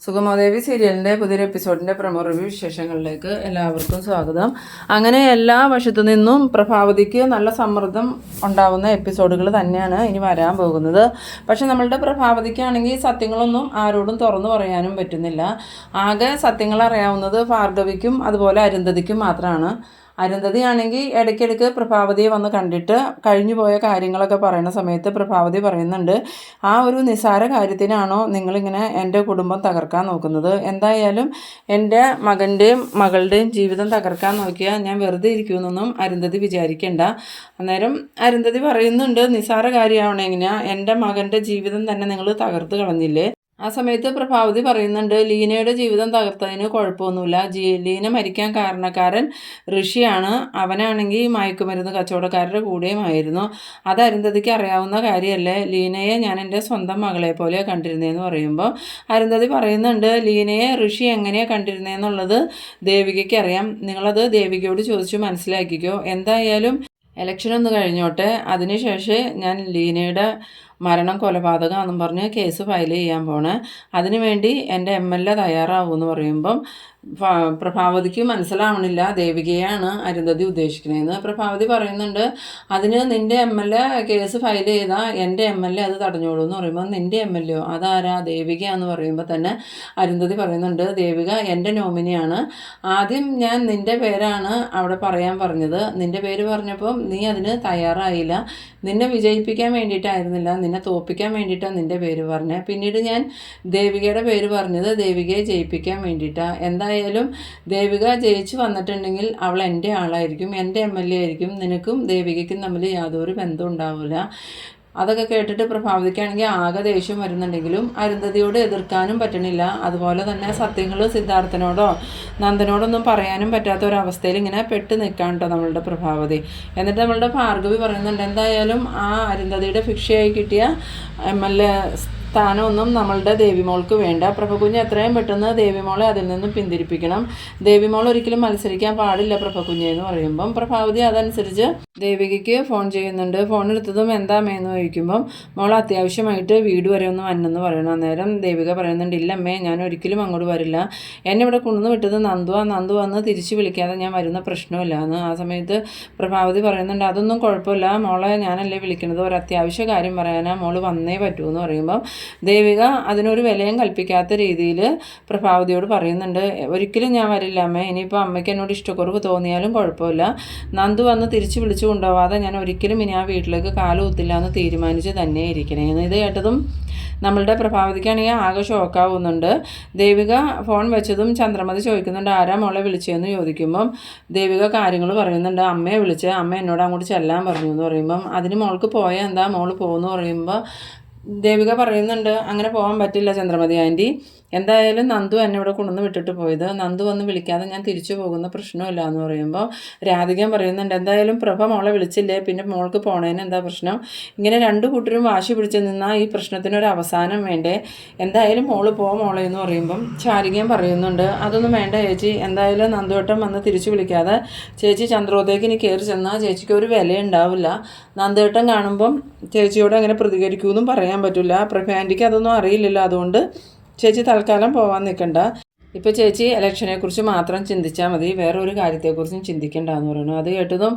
സുഗമാദേവി സീരിയലിൻ്റെ പുതിയൊരു എപ്പിസോഡിൻ്റെ promo review വിശേഷങ്ങളിലേക്ക് എല്ലാവർക്കും സ്വാഗതം. അങ്ങനെ എല്ലാ വശത്തു നിന്നും പ്രഭാവതിക്ക് നല്ല സമ്മർദ്ദം ഉണ്ടാവുന്ന എപ്പിസോഡുകൾ തന്നെയാണ് ഇനി വരാൻ പോകുന്നത്. പക്ഷെ നമ്മളുടെ പ്രഭാവതിക്കാണെങ്കിൽ സത്യങ്ങളൊന്നും ആരോടും തുറന്നു പറയാനും പറ്റുന്നില്ല. ആകെ സത്യങ്ങൾ അറിയാവുന്നത് ഭാർഗവിക്കും അതുപോലെ അരുന്ധതിക്കും മാത്രമാണ്. അരുന്ധതി ആണെങ്കിൽ ഇടയ്ക്കിടയ്ക്ക് പ്രഭാവതിയെ വന്ന് കണ്ടിട്ട് കഴിഞ്ഞു പോയ കാര്യങ്ങളൊക്കെ പറയുന്ന സമയത്ത് പ്രഭാവതി പറയുന്നുണ്ട്, ആ ഒരു നിസ്സാര കാര്യത്തിനാണോ നിങ്ങളിങ്ങനെ എൻ്റെ കുടുംബം തകർക്കാൻ നോക്കുന്നത്? എന്തായാലും എൻ്റെ മകൻ്റെയും മകളുടെയും ജീവിതം തകർക്കാൻ നോക്കിയാൽ ഞാൻ വെറുതെ ഇരിക്കുമെന്നൊന്നും അരുന്ധതി വിചാരിക്കേണ്ട. അന്നേരം അരുന്ധതി പറയുന്നുണ്ട്, നിസ്സാര കാര്യമാവണമെങ്കിൽ എൻ്റെ മകൻ്റെ ജീവിതം തന്നെ നിങ്ങൾ തകർത്ത് കളഞ്ഞില്ലേ? ആ സമയത്ത് പ്രഭാവതി പറയുന്നുണ്ട്, ലീനയുടെ ജീവിതം തകർത്തതിന് കുഴപ്പമൊന്നുമില്ല. ലീന മരിക്കാൻ കാരണക്കാരൻ ഋഷിയാണ്. അവനാണെങ്കിൽ മയക്കുമരുന്ന് കച്ചവടക്കാരുടെ കൂടെയുമായിരുന്നു. അത് അരുന്ധതിക്ക് അറിയാവുന്ന കാര്യമല്ലേ? ലീനയെ ഞാൻ എൻ്റെ സ്വന്തം മകളെ പോലെ കണ്ടിരുന്നതെന്ന് പറയുമ്പോൾ അരുന്ധതി പറയുന്നുണ്ട്, ലീനയെ ഋഷി എങ്ങനെയാണ് കണ്ടിരുന്നതെന്നുള്ളത് ദേവികയ്ക്ക് അറിയാം. നിങ്ങളത് ദേവികയോട് ചോദിച്ചു മനസ്സിലാക്കിക്കോ. എന്തായാലും ഇലക്ഷൻ ഒന്ന് കഴിഞ്ഞോട്ടെ, അതിനുശേഷം ഞാൻ ലീനയുടെ മരണം കൊലപാതകമാണെന്നും പറഞ്ഞ് കേസ് ഫയൽ ചെയ്യാൻ പോണേ. അതിനുവേണ്ടി എൻ്റെ MLA തയ്യാറാവുമെന്ന് പറയുമ്പം പ്രഭാവതിക്ക് മനസ്സിലാവണില്ല ദേവികയാണ് അരുന്ധതി ഉദ്ദേശിക്കുന്നതെന്ന്. പ്രഭാവതി പറയുന്നുണ്ട്, അതിന് നിൻ്റെ MLA കേസ് ഫയൽ ചെയ്താൽ എൻ്റെ MLA അത് തടഞ്ഞോളൂ എന്ന് പറയുമ്പോൾ നിൻ്റെ MLA അതാരാ? ദേവികയാന്ന് പറയുമ്പോൾ തന്നെ അരുന്ധതി പറയുന്നുണ്ട്, ദേവിക എൻ്റെ നോമിനിയാണ്. ആദ്യം ഞാൻ നിൻ്റെ പേരാണ് അവിടെ പറയാൻ പറഞ്ഞത്. നിൻ്റെ പേര് പറഞ്ഞപ്പം നീ അതിന് തയ്യാറായില്ല. നിന്നെ വിജയിപ്പിക്കാൻ വേണ്ടിയിട്ടായിരുന്നില്ല, നിന്നെ തോൽപ്പിക്കാൻ വേണ്ടിയിട്ടാണ് നിൻ്റെ പേര് പറഞ്ഞത്. പിന്നീട് ഞാൻ ദേവികയുടെ പേര് പറഞ്ഞത് ദേവികയെ ജയിപ്പിക്കാൻ വേണ്ടിയിട്ടാണ്. എന്തായാലും ദേവിക ജയിച്ചു വന്നിട്ടുണ്ടെങ്കിൽ അവൾ എൻ്റെ ആളായിരിക്കും, എൻ്റെ MLA ആയിരിക്കും. നിനക്കും ദേവികയ്ക്കും തമ്മിൽ യാതൊരു ബന്ധവും ഉണ്ടാവില്ല. അതൊക്കെ കേട്ടിട്ട് പ്രഭാവതിക്കാണെങ്കിൽ ആകെ ദേഷ്യം വരുന്നുണ്ടെങ്കിലും അരുന്ധതിയോട് എതിർക്കാനും പറ്റണില്ല. അതുപോലെ തന്നെ സത്യങ്ങൾ സിദ്ധാർത്ഥനോടോ നന്ദനോടൊന്നും പറയാനും പറ്റാത്ത ഒരവസ്ഥയിൽ ഇങ്ങനെ പെട്ട് നിൽക്കാൻ കേട്ടോ നമ്മളുടെ പ്രഭാവതി. എന്നിട്ട് നമ്മളുടെ ഭാർഗവി പറയുന്നുണ്ട്, എന്തായാലും ആ അരുന്ധതിയുടെ ഫിക്ഷയായി കിട്ടിയ MLA സ്ഥാനമൊന്നും നമ്മളുടെ ദേവിമോൾക്ക് വേണ്ട. പ്രഭകുഞ്ഞ് എത്രയും പെട്ടെന്ന് ദേവിമോളെ അതിൽ നിന്നും പിന്തിരിപ്പിക്കണം. ദേവിമോൾ ഒരിക്കലും മത്സരിക്കാൻ പാടില്ല പ്രഭകുഞ്ഞ് എന്ന് പറയുമ്പം പ്രഭാവതി അതനുസരിച്ച് ദേവികയ്ക്ക് ഫോൺ ചെയ്യുന്നുണ്ട്. ഫോൺ എടുത്തതും എന്താമേന്ന് ചോദിക്കുമ്പം മോൾ അത്യാവശ്യമായിട്ട് വീട് വരെ ഒന്ന് വന്നെന്ന് പറയണം. അന്നേരം ദേവിക പറയുന്നുണ്ട്, ഇല്ലമ്മേ ഞാൻ ഒരിക്കലും അങ്ങോട്ട് വരില്ല. എന്നെ ഇവിടെ കൊണ്ടുവന്ന് വിട്ടത് നന്ദു വന്ന് തിരിച്ച് വിളിക്കാതെ ഞാൻ വരുന്ന പ്രശ്നമില്ല എന്ന്. ആ സമയത്ത് പ്രഭാവതി പറയുന്നുണ്ട്, അതൊന്നും കുഴപ്പമില്ല മോളെ, ഞാനല്ലേ വിളിക്കുന്നത്, ഒരു അത്യാവശ്യ കാര്യം പറയാനാ, മോൾ വന്നേ പറ്റൂ എന്ന് പറയുമ്പം ദേവിക അതിനൊരു വിലയും കൽപ്പിക്കാത്ത രീതിയിൽ പ്രഭാവതിയോട് പറയുന്നുണ്ട്, ഒരിക്കലും ഞാൻ വരില്ല അമ്മേ. ഇനിയിപ്പോൾ അമ്മയ്ക്ക് എന്നോട് ഇഷ്ടക്കുറവ് തോന്നിയാലും കുഴപ്പമില്ല. നന്ദു വന്ന് തിരിച്ച് വിളിച്ചു കൊണ്ടുപോകാതെ ഞാൻ ഒരിക്കലും ഇനി ആ വീട്ടിലേക്ക് കാലുകുത്തില്ല എന്ന് തീരുമാനിച്ച് തന്നെ ഇരിക്കണേന്ന്. ഇത് കേട്ടതും നമ്മളുടെ പ്രഭാവതിക്കാണെങ്കിൽ ആകെ ഷോക്കാവുന്നുണ്ട്. ദേവിക ഫോൺ വെച്ചതും ചന്ദ്രമതി ചോദിക്കുന്നുണ്ട്, ആരാ മോളെ വിളിച്ചതെന്ന് ചോദിക്കുമ്പം ദേവിക കാര്യങ്ങൾ പറയുന്നുണ്ട്. അമ്മയെ വിളിച്ച് അമ്മ എന്നോട് അങ്ങോട്ട് ചെല്ലാൻ പറഞ്ഞു എന്ന് പറയുമ്പം അതിന് മോൾക്ക് പോയാൽ എന്താ, മോൾ പോകുമെന്ന് പറയുമ്പോൾ ദേവിക പറയുന്നുണ്ട്, അങ്ങനെ പോകാൻ പറ്റില്ല ചന്ദ്രമതി ആൻറ്റി. എന്തായാലും നന്ദു എന്നെ ഇവിടെ കൊണ്ടുവന്ന് വിട്ടിട്ട് പോയത്, നന്ദു വന്ന് വിളിക്കാതെ ഞാൻ തിരിച്ചു പോകുന്ന പ്രശ്നമില്ല എന്ന് പറയുമ്പോൾ രാധികൻ പറയുന്നുണ്ട്, എന്തായാലും പ്രഭ മോളെ വിളിച്ചില്ലേ, പിന്നെ മോൾക്ക് പോണേന് എന്താ പ്രശ്നം? ഇങ്ങനെ രണ്ടു കൂട്ടരും വാശി പിടിച്ച് നിന്നാൽ ഈ പ്രശ്നത്തിനൊരു അവസാനം വേണ്ടേ? എന്തായാലും മോള് മോളെ എന്ന് പറയുമ്പം ചാരികയും പറയുന്നുണ്ട്, അതൊന്നും വേണ്ട ചേച്ചി, എന്തായാലും നന്ദുവട്ടം വന്ന് തിരിച്ചു വിളിക്കാതെ ചേച്ചി ചന്ദ്രോദയക്ക് ഇനി കയറി ചെന്നാൽ ചേച്ചിക്ക് ഒരു വില ഉണ്ടാവില്ല. നന്ദുവട്ടം കാണുമ്പം ചേച്ചിയോട് അങ്ങനെ പ്രതികരിക്കുമെന്നും പറയാൻ പറ്റില്ല. പ്രഭ ആൻറ്റിക്ക് അതൊന്നും അറിയില്ലല്ലോ, അതുകൊണ്ട് ചേച്ചി തൽക്കാലം പോകാൻ നിൽക്കണ്ട. ഇപ്പോൾ ചേച്ചി ഇലക്ഷനെക്കുറിച്ച് മാത്രം ചിന്തിച്ചാൽ മതി, വേറെ ഒരു കാര്യത്തെക്കുറിച്ചും ചിന്തിക്കേണ്ടെന്ന് പറയുന്നു. അത് കേട്ടതും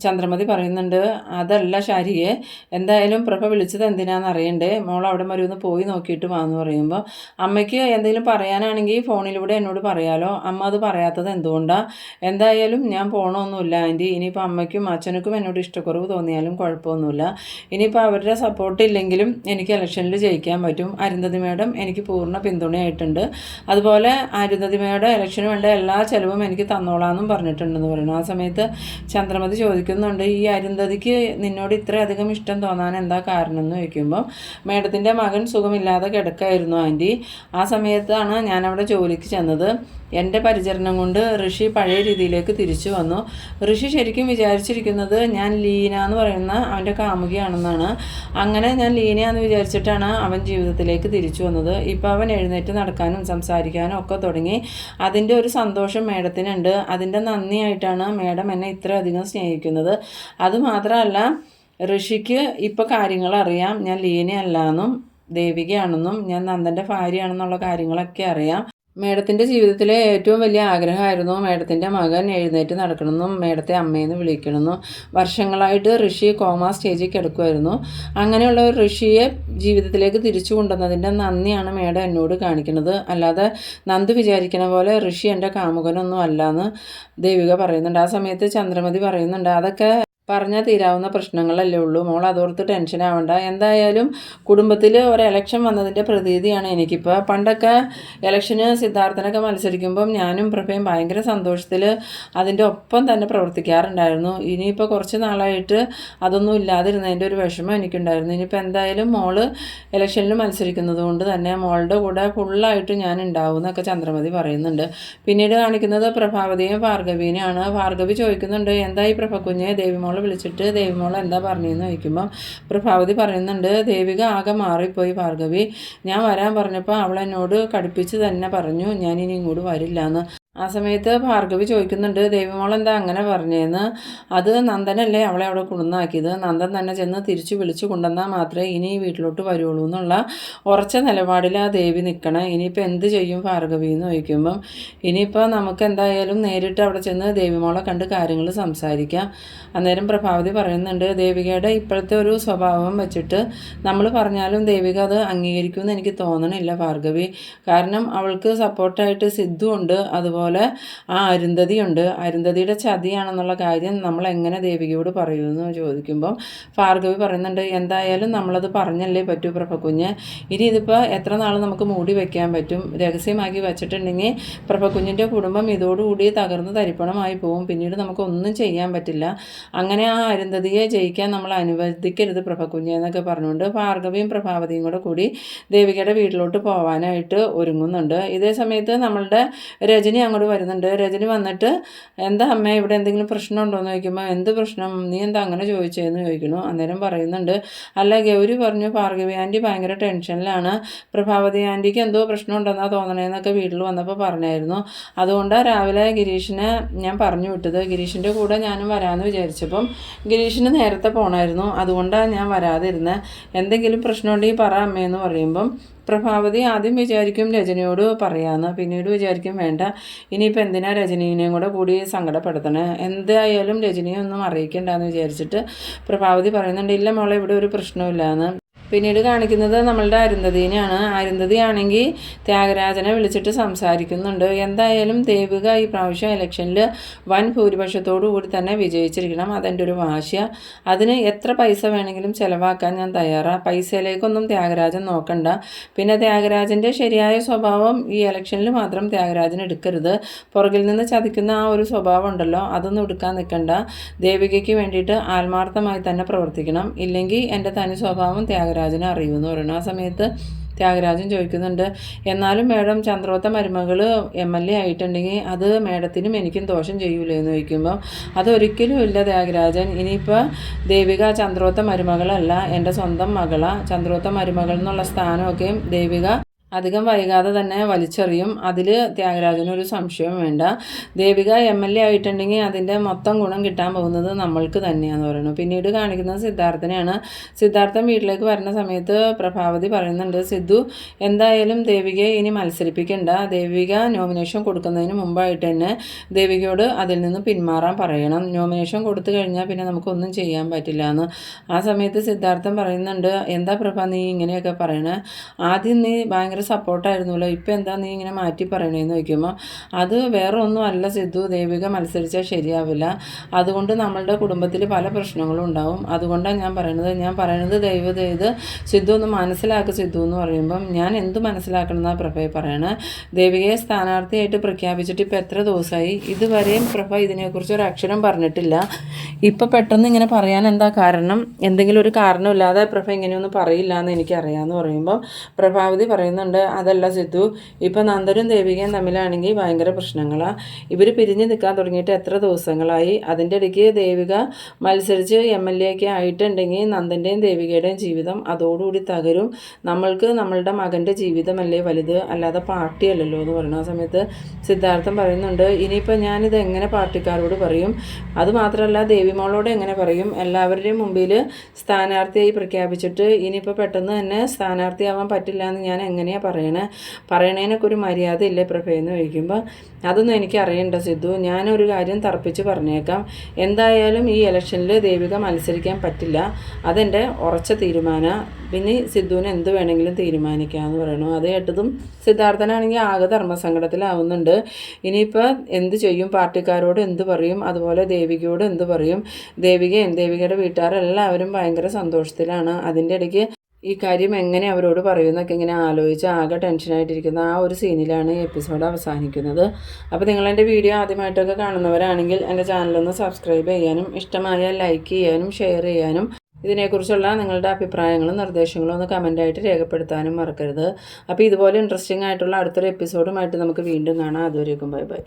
ചന്ദ്രമതി പറയുന്നുണ്ട്, അതല്ല ശാരിയെ, എന്തായാലും പ്രഭ വിളിച്ചത് എന്തിനാണെന്ന് അറിയണ്ടേ, മോൾ അവിടെ വരെ ഒന്ന് പോയി നോക്കിയിട്ട് വാന്ന് പറയുമ്പോൾ അമ്മയ്ക്ക് എന്തെങ്കിലും പറയാനാണെങ്കിൽ ഫോണിലൂടെ എന്നോട് പറയാലോ, അമ്മ അത് പറയാത്തത് എന്തുകൊണ്ടാണ്? എന്തായാലും ഞാൻ പോകണമൊന്നുമില്ല ആൻറ്റി. ഇനിയിപ്പോൾ അമ്മയ്ക്കും അച്ഛനക്കും എന്നോട് ഇഷ്ടക്കുറവ് തോന്നിയാലും കുഴപ്പമൊന്നുമില്ല. ഇനിയിപ്പോൾ അവരുടെ സപ്പോർട്ട് ഇല്ലെങ്കിലും എനിക്ക് ഇലക്ഷനിൽ ജയിക്കാൻ പറ്റും. അരുന്ധതി മേഡം എനിക്ക് പൂർണ്ണ പിന്തുണയായിട്ടുണ്ട്. അതുപോലെ അരുന്ധതി മേഡം ഇലക്ഷന് വേണ്ട എല്ലാ ചിലവും എനിക്ക് തന്നോളാമെന്നും പറഞ്ഞിട്ടുണ്ടെന്ന് പറയുന്നു. ആ സമയത്ത് ചന്ദ്രമതി ചോദിക്കുന്നുണ്ട്, ഈ അരുന്ധതിക്ക് നിന്നോട് ഇത്രയധികം ഇഷ്ടം തോന്നാൻ എന്താ കാരണം എന്ന് ചോദിക്കുമ്പോൾ മേഡത്തിൻ്റെ മകൻ സുഖമില്ലാതെ കിടക്കായിരുന്നു ആൻറ്റി. ആ സമയത്താണ് ഞാനവിടെ ജോലിക്ക് ചെന്നത്. എൻ്റെ പരിചരണം കൊണ്ട് ഋഷി പഴയ രീതിയിലേക്ക് തിരിച്ചു വന്നു. ഋഷി ശരിക്കും വിചാരിച്ചിരിക്കുന്നത് ഞാൻ ലീന എന്ന് പറയുന്ന അവൻ്റെ കാമുകിയാണെന്നാണ്. അങ്ങനെ ഞാൻ ലീനയാണെന്ന് വിചാരിച്ചിട്ടാണ് അവൻ ജീവിതത്തിലേക്ക് തിരിച്ചു വന്നത്. ഇപ്പോൾ അവൻ എഴുന്നേറ്റ് നടക്കാനും സംസാരിക്കാനും ഒക്കെ തുടങ്ങി. അതിൻ്റെ ഒരു സന്തോഷം മേഡത്തിനുണ്ട്. അതിൻ്റെ നന്ദിയായിട്ടാണ് മേഡം എന്നെ ഇത്രയധികം സ്നേഹിക്കുന്നത്. അതുമാത്രമല്ല ഋഷിക്ക് ഇപ്പോൾ കാര്യങ്ങൾ അറിയാം, ഞാൻ ലീനയല്ല എന്നും ദേവികയാണെന്നും ഞാൻ നന്ദൻ്റെ ഭാര്യയാണെന്നുള്ള കാര്യങ്ങളൊക്കെ അറിയാം. മേഡത്തിൻ്റെ ജീവിതത്തിലെ ഏറ്റവും വലിയ ആഗ്രഹമായിരുന്നു മേഡത്തിൻ്റെ മകൻ എഴുന്നേറ്റ് നടക്കണമെന്നും മേഡത്തെ അമ്മയെന്ന് വിളിക്കണമെന്നും. വർഷങ്ങളായിട്ട് ഋഷി കോമ സ്റ്റേജിൽ കിടക്കുമായിരുന്നു. അങ്ങനെയുള്ള ഒരു ഋഷിയെ ജീവിതത്തിലേക്ക് തിരിച്ചു കൊണ്ടുവന്നതിൻ്റെ നന്ദിയാണ് മേഡം എന്നോട് കാണിക്കുന്നത്. അല്ലാതെ നന്ദു വിചാരിക്കണ പോലെ ഋഷി എൻ്റെ കാമുകനൊന്നും അല്ലാന്ന് ദേവിക പറയുന്നുണ്ട്. ആ സമയത്ത് ചന്ദ്രമതി പറയുന്നുണ്ട്, അതൊക്കെ പറഞ്ഞാൽ തീരാവുന്ന പ്രശ്നങ്ങളല്ലേ ഉള്ളൂ, മോൾ അതോർത്ത് ടെൻഷൻ ആവണ്ട. എന്തായാലും കുടുംബത്തിൽ ഒരു ഇലക്ഷൻ വന്നതിൻ്റെ പ്രതീതിയാണ് എനിക്കിപ്പോൾ. പണ്ടൊക്കെ ഇലക്ഷന് സിദ്ധാർത്ഥനൊക്കെ മത്സരിക്കുമ്പം ഞാനും പ്രഭയും ഭയങ്കര സന്തോഷത്തിൽ അതിൻ്റെ ഒപ്പം തന്നെ പ്രവർത്തിക്കാറുണ്ടായിരുന്നു. ഇനിയിപ്പോൾ കുറച്ച് നാളായിട്ട് അതൊന്നും ഇല്ലാതിരുന്നതിൻ്റെ ഒരു വിഷമം എനിക്കുണ്ടായിരുന്നു. ഇനിയിപ്പോൾ എന്തായാലും മോള് ഇലക്ഷനിൽ മത്സരിക്കുന്നത് കൊണ്ട് തന്നെ മോളുടെ കൂടെ ഫുള്ളായിട്ട് ഞാൻ ഉണ്ടാവും എന്നൊക്കെ ചന്ദ്രമതി പറയുന്നുണ്ട്. പിന്നീട് കാണിക്കുന്നത് പ്രഭാവതിയും ഭാർഗവീനെയാണ്. ഭാർഗവി ചോദിക്കുന്നുണ്ട്, എന്തായി പ്രഭക്കുഞ്ഞെ, ദേവിമോൾ വിളിച്ചിട്ട് ദേവിമോൾ എന്താ പറഞ്ഞതെന്ന് ചോദിക്കുമ്പം പ്രഭാവതി പറയുന്നുണ്ട്, ദേവിക ആകെ മാറിപ്പോയി ഭാർഗവി. ഞാൻ വരാൻ പറഞ്ഞപ്പോൾ അവൾ എന്നോട് കടുപ്പിച്ച് തന്നെ പറഞ്ഞു ഞാൻ ഇനി ഇങ്ങോട്ട് വരില്ല എന്ന്. ആ സമയത്ത് ഭാർഗവി ചോദിക്കുന്നുണ്ട്, ദേവിമോൾ എന്താ അങ്ങനെ പറഞ്ഞതെന്ന്. അത് നന്ദനല്ലേ അവളെ അവിടെ കൊണ്ടുവന്നാക്കിയത്, നന്ദൻ തന്നെ ചെന്ന് തിരിച്ചു വിളിച്ചു കൊണ്ടുവന്നാൽ മാത്രമേ ഇനി ഈ വീട്ടിലോട്ട് വരുള്ളൂ എന്നുള്ള ഉറച്ച നിലപാടിൽ ആ ദേവി നിൽക്കണം. ഇനിയിപ്പോൾ എന്ത് ചെയ്യും ഭാർഗവി എന്ന് ചോദിക്കുമ്പം, ഇനിയിപ്പോൾ നമുക്ക് എന്തായാലും നേരിട്ട് അവിടെ ചെന്ന് ദേവിമോളെ കണ്ട് കാര്യങ്ങൾ സംസാരിക്കാം. അന്നേരം പ്രഭാവതി പറയുന്നുണ്ട്, ദേവികയുടെ ഇപ്പോഴത്തെ ഒരു സ്വഭാവം വെച്ചിട്ട് നമ്മൾ പറഞ്ഞാലും ദേവിക അത് അംഗീകരിക്കുമെന്ന് എനിക്ക് തോന്നണില്ല ഭാർഗവി. കാരണം അവൾക്ക് സപ്പോർട്ടായിട്ട് സിദ്ധു ഉണ്ട്, അതുപോലെ ആ അരുന്ധതിയുണ്ട്. അരുന്ധതിയുടെ ചതിയാണെന്നുള്ള കാര്യം നമ്മൾ എങ്ങനെ ദേവികയോട് പറയുമെന്ന് ചോദിക്കുമ്പം ഭാർഗവി പറയുന്നുണ്ട്, എന്തായാലും നമ്മളത് പറഞ്ഞല്ലേ പറ്റൂ പ്രഭക്കുഞ്ഞ്. ഇനി ഇതിപ്പോൾ എത്ര നാൾ നമുക്ക് മൂടി വയ്ക്കാൻ പറ്റും? രഹസ്യമാക്കി വച്ചിട്ടുണ്ടെങ്കിൽ പ്രഭക്കുഞ്ഞിൻ്റെ കുടുംബം ഇതോടുകൂടി തകർന്ന് തരിപ്പണമായി പോവും. പിന്നീട് നമുക്കൊന്നും ചെയ്യാൻ പറ്റില്ല. അങ്ങനെ ആ അരുന്ധതിയെ ജയിക്കാൻ നമ്മൾ അനുവദിക്കരുത് പ്രഭക്കുഞ്ഞ് എന്നൊക്കെ പറഞ്ഞുകൊണ്ട് ഭാർഗവിയും പ്രഭാവതിയും കൂടി ദേവികയുടെ വീട്ടിലോട്ട് പോകാനായിട്ട് ഒരുങ്ങുന്നുണ്ട്. ഇതേ സമയത്ത് നമ്മളുടെ രജനി അങ്ങോട്ട് വരുന്നുണ്ട്. രജനി വന്നിട്ട്, എന്താ അമ്മ ഇവിടെ എന്തെങ്കിലും പ്രശ്നമുണ്ടോ എന്ന് ചോദിക്കുമ്പോൾ, എന്ത് പ്രശ്നം, നീ എന്താ അങ്ങനെ ചോദിച്ചതെന്ന് ചോദിക്കണു. അന്നേരം പറയുന്നുണ്ട്, അല്ല ഗൗരി പറഞ്ഞു ഭാർഗവി ആൻറ്റി ഭയങ്കര ടെൻഷനിലാണ്, പ്രഭാവതി ആൻറ്റിക്ക് എന്തോ പ്രശ്നമുണ്ടെന്നാണ് തോന്നണേന്നൊക്കെ വീട്ടിൽ വന്നപ്പോൾ പറഞ്ഞായിരുന്നു. അതുകൊണ്ടാണ് രാവിലെ ഗിരീഷിനെ ഞാൻ പറഞ്ഞു വിട്ടത്. ഗിരീഷിൻ്റെ കൂടെ ഞാനും വരാമെന്ന് വിചാരിച്ചപ്പം ഗിരീഷിന് നേരത്തെ പോകണമായിരുന്നു, അതുകൊണ്ടാണ് ഞാൻ വരാതിരുന്നത്. എന്തെങ്കിലും പ്രശ്നമുണ്ടെങ്കിൽ പറ അമ്മയെന്ന് പറയുമ്പം പ്രഭാവതി ആദ്യം വിചാരിക്കും രജനിയോട് പറയാമെന്ന്, പിന്നീട് വിചാരിക്കും വേണ്ട, ഇനിയിപ്പോൾ എന്തിനാ രജനീനെയും കൂടി സങ്കടപ്പെടുത്തണേ, എന്തായാലും രജനിയെ ഒന്നും അറിയിക്കണ്ടെന്ന് വിചാരിച്ചിട്ട് പ്രഭാവതി പറയുന്നുണ്ട്, ഇല്ല മോളെ ഇവിടെ ഒരു പ്രശ്നമില്ലാന്ന്. പിന്നീട് കാണിക്കുന്നത് നമ്മളുടെ അരുന്ധതിനെയാണ്. അരുന്ധതിയാണെങ്കിൽ ത്യാഗരാജനെ വിളിച്ചിട്ട് സംസാരിക്കുന്നുണ്ട്. എന്തായാലും ദേവിക ഈ പ്രാവശ്യം ഇലക്ഷനിൽ വൻ ഭൂരിപക്ഷത്തോടു കൂടി തന്നെ വിജയിച്ചിരിക്കണം, അതെൻ്റെ ഒരു വാശിയാണ്. അതിന് എത്ര പൈസ വേണമെങ്കിലും ചിലവാക്കാൻ ഞാൻ തയ്യാറാണ്. പൈസയിലേക്കൊന്നും ത്യാഗരാജൻ നോക്കണ്ട. പിന്നെ ത്യാഗരാജൻ്റെ ശരിയായ സ്വഭാവം ഈ ഇലക്ഷനിൽ മാത്രം ത്യാഗരാജൻ എടുക്കരുത്. പുറകിൽ നിന്ന് ചതിക്കുന്ന ആ ഒരു സ്വഭാവം ഉണ്ടല്ലോ, അതൊന്നും എടുക്കാൻ നിൽക്കണ്ട. ദേവികയ്ക്ക് വേണ്ടിയിട്ട് ആത്മാർത്ഥമായി തന്നെ പ്രവർത്തിക്കണം. ഇല്ലെങ്കിൽ എൻ്റെ തനി സ്വഭാവം ത്യാഗരാജനെ അറിയുമെന്ന് പറയുന്നു. ആ സമയത്ത് ത്യാഗരാജൻ ചോദിക്കുന്നുണ്ട്, എന്നാലും മേഡം ചന്ദ്രോത്ത മരുമകൾ MLA ആയിട്ടുണ്ടെങ്കിൽ അത് മേഡത്തിനും എനിക്കും ദോഷം ചെയ്യൂലേ എന്ന് ചോദിക്കുമ്പോൾ, അതൊരിക്കലും ഇല്ല ത്യാഗരാജൻ. ഇനിയിപ്പോൾ ദേവിക ചന്ദ്രോത്ത മരുമകളല്ല, എൻ്റെ സ്വന്തം മകളാണ്. ചന്ദ്രോത്ത മരുമകൾ എന്നുള്ള സ്ഥാനമൊക്കെ ദേവിക അധികം വൈകാതെ തന്നെ വലിച്ചെറിയും. അതിൽ ത്യാഗരാജനൊരു സംശയവും വേണ്ട. ദേവിക MLA ആയിട്ടുണ്ടെങ്കിൽ അതിൻ്റെ മൊത്തം ഗുണം കിട്ടാൻ പോകുന്നത് നമ്മൾക്ക് തന്നെയാണെന്ന് പറയുന്നു. പിന്നീട് കാണിക്കുന്നത് സിദ്ധാർത്ഥനെയാണ്. സിദ്ധാർത്ഥൻ വീട്ടിലേക്ക് വരുന്ന സമയത്ത് പ്രഭാവതി പറയുന്നുണ്ട്, സിദ്ധു എന്തായാലും ദേവികയെ ഇനി മത്സരിപ്പിക്കണ്ട, ദേവിക നോമിനേഷൻ കൊടുക്കുന്നതിന് മുമ്പായിട്ട് തന്നെ ദേവികയോട് അതിൽ നിന്ന് പിന്മാറാൻ പറയണം. നോമിനേഷൻ കൊടുത്തു കഴിഞ്ഞാൽ പിന്നെ നമുക്കൊന്നും ചെയ്യാൻ പറ്റില്ല എന്ന്. ആ സമയത്ത് സിദ്ധാർത്ഥൻ പറയുന്നുണ്ട്, എന്താ പ്രഭ നീ ഇങ്ങനെയൊക്കെ പറയണേ, ആദ്യം നീ ഭയങ്കര സപ്പോർട്ടായിരുന്നല്ലോ, ഇപ്പം എന്താ നീ ഇങ്ങനെ മാറ്റി പറയണേന്ന് ചോദിക്കുമ്പോൾ, അത് വേറെ ഒന്നും അല്ല സിദ്ധു, ദേവിക മത്സരിച്ചാൽ ശരിയാവില്ല, അതുകൊണ്ട് നമ്മളുടെ കുടുംബത്തിൽ പല പ്രശ്നങ്ങളും ഉണ്ടാവും, അതുകൊണ്ടാണ് ഞാൻ പറയണത് ദയവ് ചെയ്ത് സിദ്ധു ഒന്ന് മനസ്സിലാക്കുക സിദ്ധു എന്ന് പറയുമ്പം, ഞാൻ എന്ത് മനസ്സിലാക്കണമെന്നാണ് പ്രഭയെ പറയണേ, ദേവികയെ സ്ഥാനാർത്ഥിയായിട്ട് പ്രഖ്യാപിച്ചിട്ട് ഇപ്പോൾ എത്ര ദിവസമായി, ഇതുവരെയും പ്രഭ ഇതിനെക്കുറിച്ച് ഒരു അക്ഷരം പറഞ്ഞിട്ടില്ല, ഇപ്പോൾ പെട്ടെന്ന് ഇങ്ങനെ പറയാൻ എന്താ കാരണം, എന്തെങ്കിലും ഒരു കാരണമില്ലാതെ പ്രഭ ഇങ്ങനെയൊന്നും പറയില്ല എന്ന് എനിക്കറിയാമെന്ന് പറയുമ്പോൾ പ്രഭാവതി പറയുന്നുണ്ട്, പറയുന്നുണ്ട്, അതല്ല സിദ്ധു, ഇപ്പം നന്ദനും ദേവികയും തമ്മിലാണെങ്കിൽ ഭയങ്കര പ്രശ്നങ്ങളാണ്. ഇവർ പിരിഞ്ഞ് നിൽക്കാൻ തുടങ്ങിയിട്ട് എത്ര ദിവസങ്ങളായി. അതിൻ്റെ ഇടയ്ക്ക് ദേവിക മത്സരിച്ച് MLA ഒക്കെ ആയിട്ടുണ്ടെങ്കിൽ നന്ദൻ്റെയും ദേവികയുടെയും ജീവിതം അതോടുകൂടി തകരും. നമ്മൾക്ക് നമ്മളുടെ മകൻ്റെ ജീവിതമല്ലേ വലുത്, അല്ലാതെ പാർട്ടിയല്ലല്ലോ എന്ന് പറയുന്ന ആ സമയത്ത് സിദ്ധാർത്ഥൻ പറയുന്നുണ്ട്, ഇനിയിപ്പോൾ ഞാനിത് എങ്ങനെ പാർട്ടിക്കാരോട് പറയും, അതുമാത്രമല്ല ദേവിമോളോട് എങ്ങനെ പറയും, എല്ലാവരുടെയും മുമ്പിൽ സ്ഥാനാർത്ഥിയായി പ്രഖ്യാപിച്ചിട്ട് ഇനിയിപ്പോൾ പെട്ടെന്ന് തന്നെ സ്ഥാനാർത്ഥിയാവാൻ പറ്റില്ല എന്ന് ഞാൻ എങ്ങനെയാണ് പറയണേനൊക്കെ ഒരു മര്യാദ ഇല്ലേ പ്രഭയെന്ന് ചോദിക്കുമ്പോൾ, അതൊന്നും എനിക്ക് അറിയണ്ട സിദ്ധു, ഞാനൊരു കാര്യം തർപ്പിച്ച് പറഞ്ഞേക്കാം, എന്തായാലും ഈ ഇലക്ഷനിൽ ദേവിക മത്സരിക്കാൻ പറ്റില്ല, അതെൻ്റെ ഉറച്ച തീരുമാനമാണ്, പിന്നെ സിദ്ധുവിന് എന്ത് വേണമെങ്കിലും തീരുമാനിക്കാമെന്ന് പറയണു. അത് കേട്ടതും സിദ്ധാർത്ഥനാണെങ്കിൽ ആകെ ധർമ്മസങ്കടത്തിലാവുന്നുണ്ട്. ഇനിയിപ്പോൾ എന്ത് ചെയ്യും, പാർട്ടിക്കാരോട് എന്ത് പറയും, അതുപോലെ ദേവികയോട് എന്ത് പറയും. ദേവികയുടെ വീട്ടുകാരെല്ലാവരും ഭയങ്കര സന്തോഷത്തിലാണ്. അതിൻ്റെ ഇടയ്ക്ക് ഈ കാര്യം എങ്ങനെ അവരോട് പറയുമെന്നൊക്കെ ഇങ്ങനെ ആലോചിച്ച് ആകെ ടെൻഷനായിട്ടിരിക്കുന്ന ആ ഒരു സീനിലാണ് ഈ എപ്പിസോഡ് അവസാനിക്കുന്നത്. അപ്പോൾ നിങ്ങളെൻ്റെ വീഡിയോ ആദ്യമായിട്ടൊക്കെ കാണുന്നവരാണെങ്കിൽ എൻ്റെ ചാനലൊന്ന് സബ്സ്ക്രൈബ് ചെയ്യാനും ഇഷ്ടമായാൽ ലൈക്ക് ചെയ്യാനും ഷെയർ ചെയ്യാനും ഇതിനെക്കുറിച്ചുള്ള നിങ്ങളുടെ അഭിപ്രായങ്ങളും നിർദ്ദേശങ്ങളും ഒന്ന് കമൻറ്റായിട്ട് രേഖപ്പെടുത്താനും മറക്കരുത്. അപ്പോൾ ഇതുപോലെ ഇൻട്രസ്റ്റിംഗ് ആയിട്ടുള്ള അടുത്തൊരു എപ്പിസോഡുമായിട്ട് നമുക്ക് വീണ്ടും കാണാം. അതുവരേക്കും ബൈ ബൈ.